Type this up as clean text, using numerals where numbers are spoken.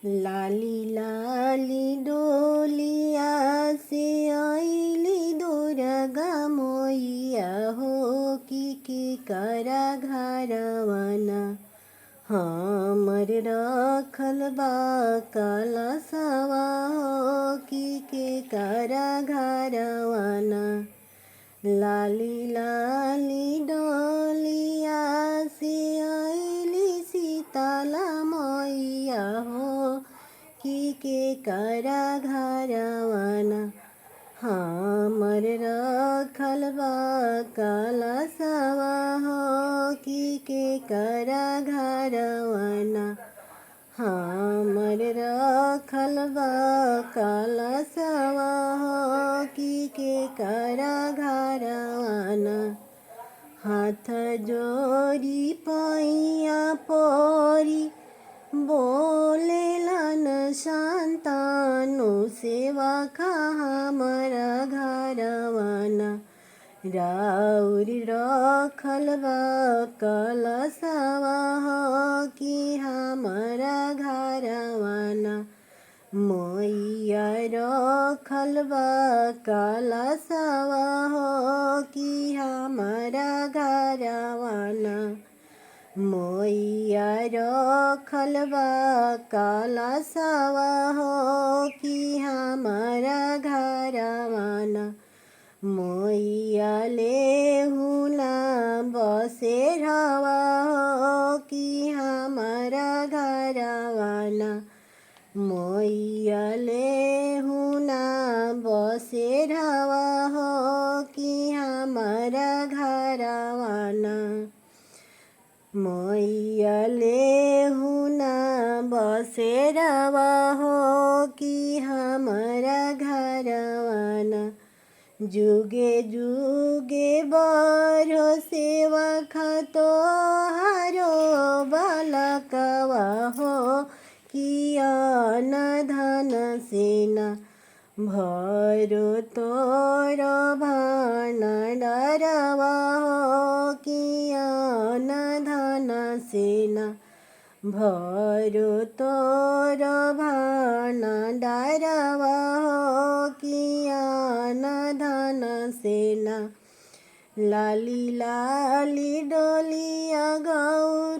लाली लाली डोलिया से आइली दुर्गा मोइया हो की करा घरवना हमर रखल बा कलशवा हो की करा घरवना। लाली लाली डोलिया से आइली शीतला मैया हो की करा घरवना हमर रखल बा कलशवा हो की करा घरवना हमर रखल बा कलशवा हो की करा घरवना। हाथ जोड़ी पैया परी बोलेलन संतानु सेवा खा हमारा घरवना राउर रखल बा कलशवा हो कि हमारा घरवना मैया रखल बा कलशवा हो कि हमारा घरवना मैया रखल बा कलशवा हो कि हमारा घरवना मैया लेहुना बसेरवा हो कि हमारा घरवना मैया लेहुना बसेरवा हो कि हमारा घरवना मैया लेहुना बसेरवा हो कि हमारा घरवना। जुगे जुगे बरो सेवा खतो हारो बालकवा हो कि अन धन सेना भरो तोर भण्डारवा हो कि अन धन सेना भरो तोर भण्डारवा हो कि अन धन सेना। लाली लाली डोलिया गौर